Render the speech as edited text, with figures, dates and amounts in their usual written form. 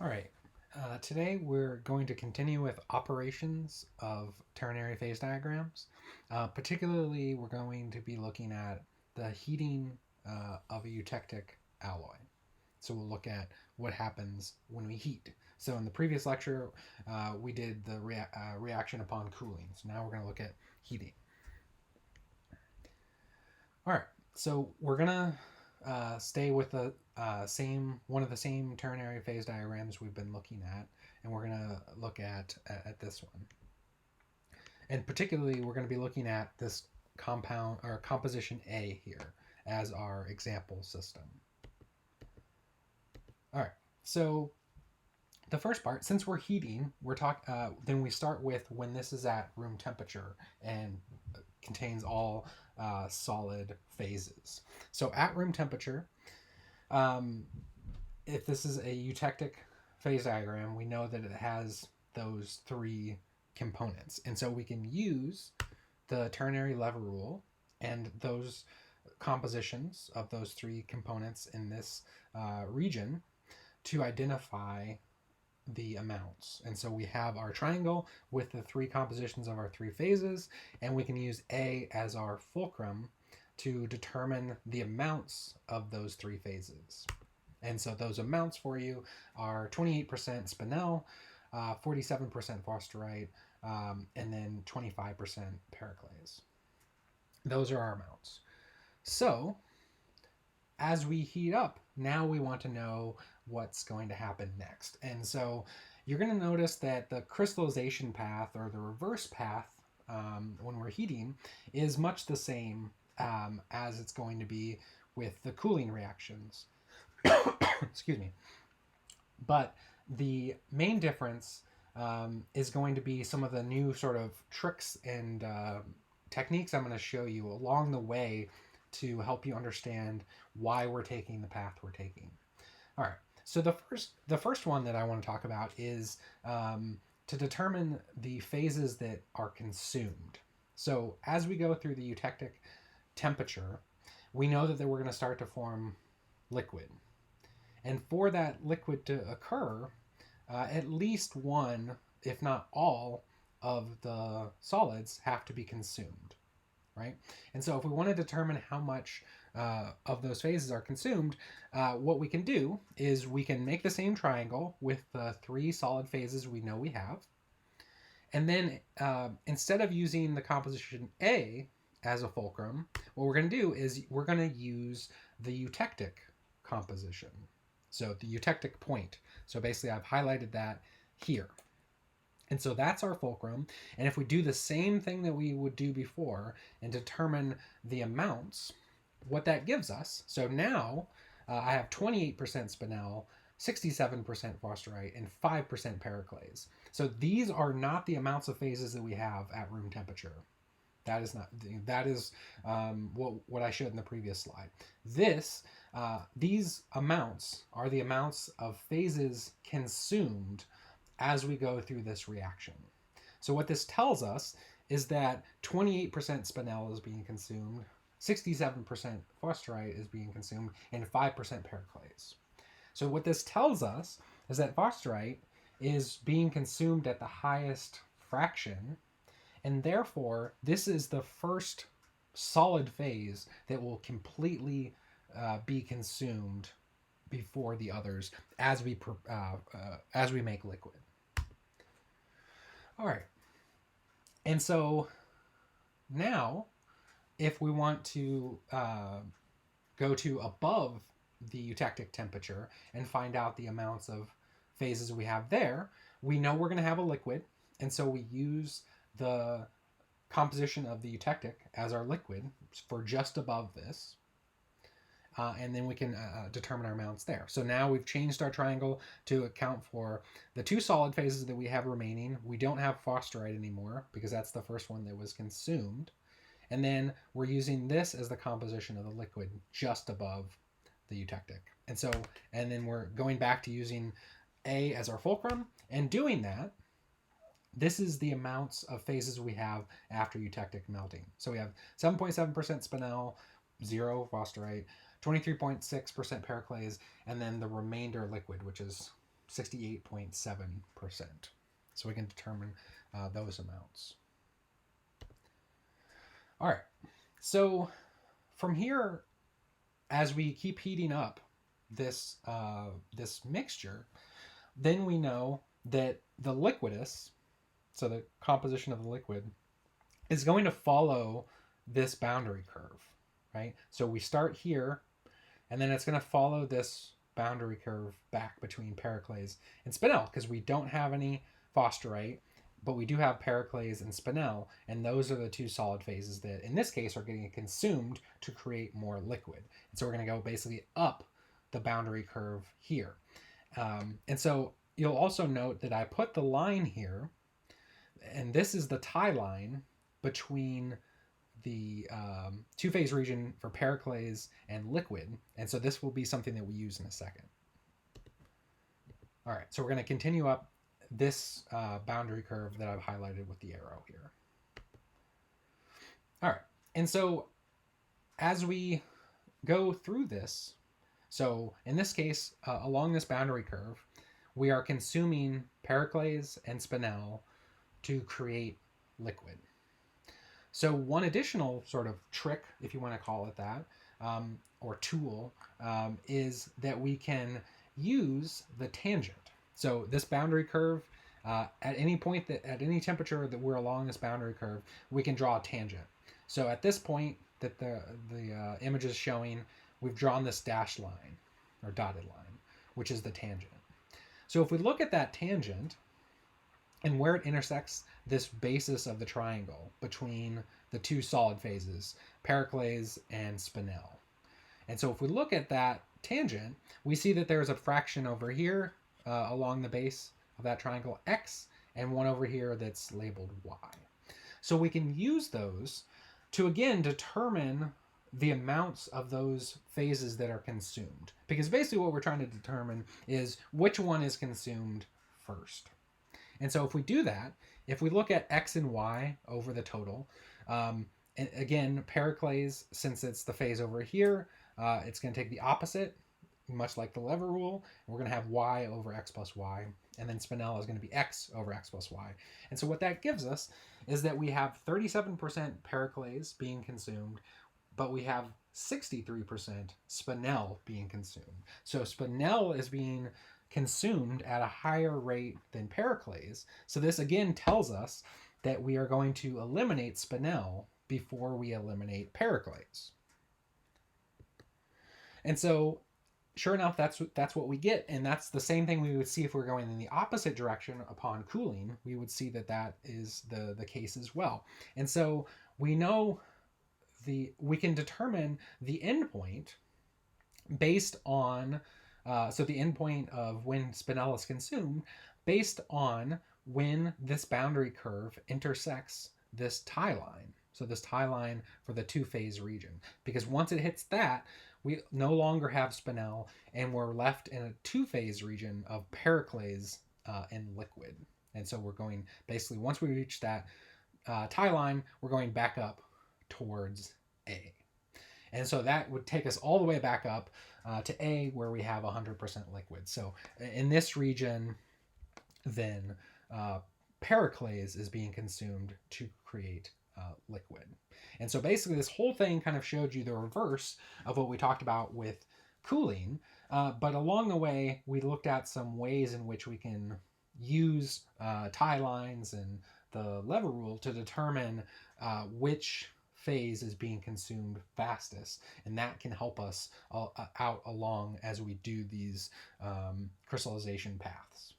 All right. Today we're going to continue with operations of ternary phase diagrams. Particularly, we're going to be looking at the heating of a eutectic alloy. So we'll look at what happens when we heat. So in the previous lecture, we did the reaction upon cooling. So now we're going to look at heating. All right. So we're going to stay with the one of the same ternary phase diagrams we've been looking at, and we're going to look at this one. And particularly, we're going to be looking at this compound or composition A here as our example system. All right, so the first part, since we're heating, then we start with when this is at room temperature and contains all solid phases. So at room temperature, if this is a eutectic phase diagram, we know that it has those three components. And so we can use the ternary lever rule and those compositions of those three components in this region to identify the amounts. And so we have our triangle with the three compositions of our three phases, and we can use A as our fulcrum to determine the amounts of those three phases. And so those amounts for you are 28% spinel, 47% forsterite, and then 25% pericles. Those are our amounts. So as we heat up, now we want to know what's going to happen next. And so you're going to notice that the crystallization path or the reverse path when we're heating is much the same as it's going to be with the cooling reactions. Excuse me. But the main difference is going to be some of the new sort of tricks and techniques I'm going to show you along the way to help you understand why we're taking the path we're taking. All right. So the first one that I want to talk about is to determine the phases that are consumed. So as we go through the eutectic temperature, we know that we're going to start to form liquid. And for that liquid to occur, at least one, if not all, of the solids have to be consumed, right? And so if we want to determine how much of those phases are consumed, what we can do is we can make the same triangle with the three solid phases we know we have. And then instead of using the composition A as a fulcrum, what we're going to do is we're going to use the eutectic composition. So the eutectic point. So basically I've highlighted that here. And so that's our fulcrum. And if we do the same thing that we would do before and determine the amounts, what that gives us. So now I have 28% spinel, 67% forsterite, and 5% pericles. So these are not the amounts of phases that we have at room temperature. That is not. That is what I showed in the previous slide. These amounts are the amounts of phases consumed as we go through this reaction. So what this tells us is that 28% spinel is being consumed, 67% forsterite is being consumed, and 5% pericles. So what this tells us is that forsterite is being consumed at the highest fraction, and therefore this is the first solid phase that will completely be consumed before the others as we make liquid. All right. And so now, if we want to go to above the eutectic temperature and find out the amounts of phases we have there, we know we're going to have a liquid. And so we use the composition of the eutectic as our liquid for just above this. And then we can determine our amounts there. So now we've changed our triangle to account for the two solid phases that we have remaining. We don't have forsterite anymore because that's the first one that was consumed. And then we're using this as the composition of the liquid just above the eutectic. And then we're going back to using A as our fulcrum. And doing that, this is the amounts of phases we have after eutectic melting. So we have 7.7% spinel, 0 forsterite, 23.6% pericles, and then the remainder liquid, which is 68.7%. So we can determine those amounts. All right, so from here, as we keep heating up this mixture, then we know that the liquidus, so the composition of the liquid, is going to follow this boundary curve, right? So we start here, and then it's going to follow this boundary curve back between Pericles and Spinel, because we don't have any phosphorite, but we do have Pericles and Spinel, and those are the two solid phases that, in this case, are getting consumed to create more liquid. And so we're going to go basically up the boundary curve here. And so you'll also note that I put the line here, and this is the tie line between the two-phase region for Pericles and liquid. And so this will be something that we use in a second. All right, so we're going to continue up this boundary curve that I've highlighted with the arrow here. All right, and so as we go through this, so in this case, along this boundary curve, we are consuming Pericles and Spinel to create liquid. So one additional sort of trick, if you want to call it that, or tool, is that we can use the tangent. So this boundary curve, at any point, at any temperature that we're along this boundary curve, we can draw a tangent. So at this point that the image is showing, we've drawn this dashed line, or dotted line, which is the tangent. So if we look at that tangent, and where it intersects this basis of the triangle between the two solid phases, Pericles and Spinel. And so if we look at that tangent, we see that there's a fraction over here along the base of that triangle, x, and one over here that's labeled y. So we can use those to, again, determine the amounts of those phases that are consumed. Because basically what we're trying to determine is which one is consumed first. And so if we do that, if we look at x and y over the total, and again, Pericles, since it's the phase over here, it's going to take the opposite, much like the lever rule. And we're going to have y over x plus y. And then Spinel is going to be x over x plus y. And so what that gives us is that we have 37% Pericles being consumed, but we have 63% Spinel being consumed. So Spinel is being consumed at a higher rate than Pericles. So this again tells us that we are going to eliminate Spinel before we eliminate Pericles. And so sure enough, that's what we get. And that's the same thing we would see if we're going in the opposite direction upon cooling. We would see that that is the case as well. And so we know we can determine the endpoint based on so the endpoint of when Spinel is consumed based on when this boundary curve intersects this tie line. So this tie line for the two-phase region. Because once it hits that, we no longer have Spinel, and we're left in a two-phase region of Pericles and liquid. And so we're going, basically, once we reach that tie line, we're going back up towards A. And so that would take us all the way back up to A, where we have 100% liquid. So in this region, then Pericles is being consumed to create liquid. And so basically this whole thing kind of showed you the reverse of what we talked about with cooling. But along the way, we looked at some ways in which we can use tie lines and the lever rule to determine which phase is being consumed fastest, and that can help us out along as we do these crystallization paths.